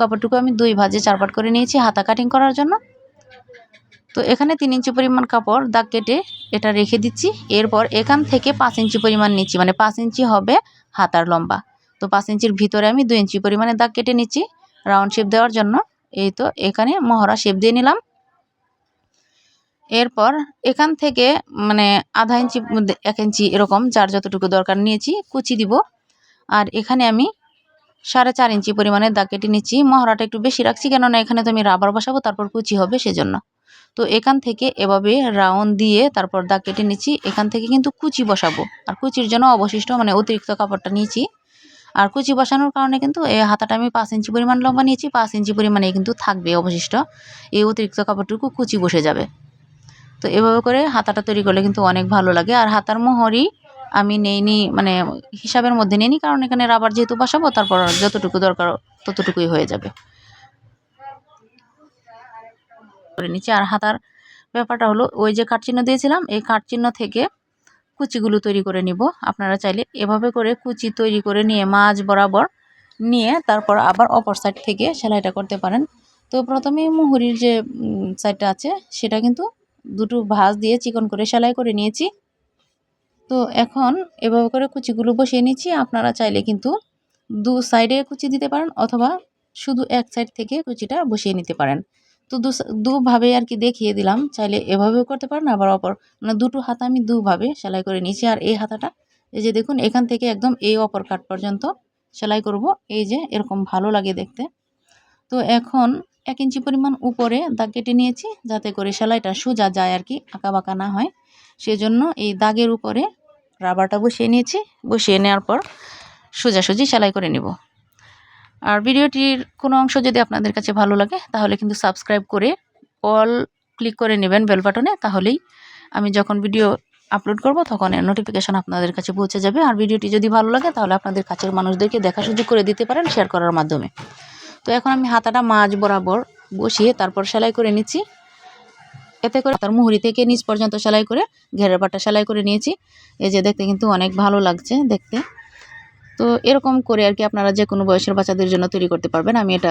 কাপড়টুকু আমি 2 ভাঁজে 4 পাট করে নিয়েছি হাতা কাটিং করার জন্য। তো এখানে 3 ইঞ্চি পরিমাণ কাপড় দাগ কেটে এটা রেখে দিচ্ছি। এরপর এখান থেকে 5 ইঞ্চি পরিমাণ নিচ্ছি, মানে 5 ইঞ্চি হবে হাতার লম্বা। তো 5 ইঞ্চির ভিতরে আমি 2 ইঞ্চি পরিমাণে দাগ কেটে নিচ্ছি রাউন্ড শেপ দেওয়ার জন্য। এই তো এখানে মহড়া শেপ দিয়ে নিলাম। এরপর এখান থেকে মানে আধা ইঞ্চি 1 ইঞ্চি এরকম যার যতটুকু দরকার নিয়েছি কুচি দিব। আর এখানে আমি 4.5 ইঞ্চি পরিমাণে দাগ কেটে নিচ্ছি। মহড়াটা একটু বেশি রাখছি, কেননা এখানে তো আমি রাবার বসাবো, তারপর কুচি হবে সেজন্য। তো এখান থেকে এভাবে রাউন্ড দিয়ে তারপর দাগ কেটে নিচ্ছি। এখান থেকে কিন্তু কুচি বসাবো, আর কুচির জন্য অবশিষ্ট মানে অতিরিক্ত কাপড়টা নিয়েছি। আর কুচি বসানোর কারণে কিন্তু এই হাতাটা আমি 5 ইঞ্চি পরিমাণ লম্বা নিয়েছি, 5 ইঞ্চি পরিমাণে কিন্তু থাকবে অবশিষ্ট। এই অতিরিক্ত কাপড়টুকু কুচি বসে যাবে। তো এভাবে করে হাতাটা তৈরি করলে কিন্তু অনেক ভালো লাগে। আর হাতার মোহরই আমি নেইনি, মানে হিসাবের মধ্যে নেইনি, কারণ এখানে রাবার যেহেতু বসাবো, তারপর যতটুকু দরকার ততটুকুই হয়ে যাবে করে নিচ্ছি। আর হাতার ব্যাপারটা হলো ওই যে কাটচিহ্ন দিয়েছিলাম, এই কাটচিহ্ন থেকে কুচিগুলো তৈরি করে নিব। আপনারা চাইলে এভাবে করে কুচি তৈরি করে নিয়ে মাঝ বরাবর নিয়ে তারপর আবার অপর সাইড থেকে সেলাইটা করতে পারেন। তো প্রথমে মুহুরির যে সাইডটা আছে সেটা কিন্তু দুটো ভাঁজ দিয়ে চিকন করে সেলাই করে নিয়েছি। তো এখন এভাবে করে কুচিগুলো বসিয়ে নিচ্ছি। আপনারা চাইলে কিন্তু 2 সাইডে কুচি দিতে পারেন, অথবা শুধু এক সাইড থেকে কুচিটা বসিয়ে নিতে পারেন। তো দুভাবে আর কি দেখিয়ে দিলাম। চাইলে এভাবেও করতে পারেন, আবার অপর মানে দুটো হাতা আমি দুভাবে সেলাই করে নিয়েছি। আর এই হাতাটা এই যে দেখুন, এখান থেকে একদম এই অপর কাট পর্যন্ত সেলাই করব। এই যে এরকম ভালো লাগে দেখতে। তো এখন 1 ইঞ্চি পরিমাণ উপরে দাগ কেটে নিয়েছি, যাতে করে সেলাইটা সোজা যায় আর কি, আঁকা বাঁকা না হয়। সেজন্য এই দাগের উপরে রাবারটা বসিয়ে নিয়েছি। বসিয়ে নেওয়ার পর সোজাসুজি সেলাই করে নিব। আর ভিডিওটির কোনো অংশ যদি আপনাদের কাছে ভালো লাগে তাহলে কিন্তু সাবস্ক্রাইব করে অল ক্লিক করে নেবেন বেল বাটনে, তাহলেই আমি যখন ভিডিও আপলোড করব তখন এর নোটিফিকেশন আপনাদের কাছে পৌঁছে যাবে। আর ভিডিওটি যদি ভালো লাগে তাহলে আপনাদের কাছের মানুষদেরকে দেখা সুযোগ করে দিতে পারেন শেয়ার করার মাধ্যমে। তো এখন আমি হাতাটা মাঝ বরাবর বসিয়ে তারপর সেলাই করে নিচ্ছি। এতে করে তার মুহুরি থেকে নিচ পর্যন্ত সেলাই করে ঘেরের পাটটা সেলাই করে নিয়েছি। এই যে দেখতে কিন্তু অনেক ভালো লাগছে দেখতে। তো এরকম করে আর কি আপনারা যে কোনো বয়সের বাচ্চাদের জন্য তৈরি করতে পারবেন। আমি এটা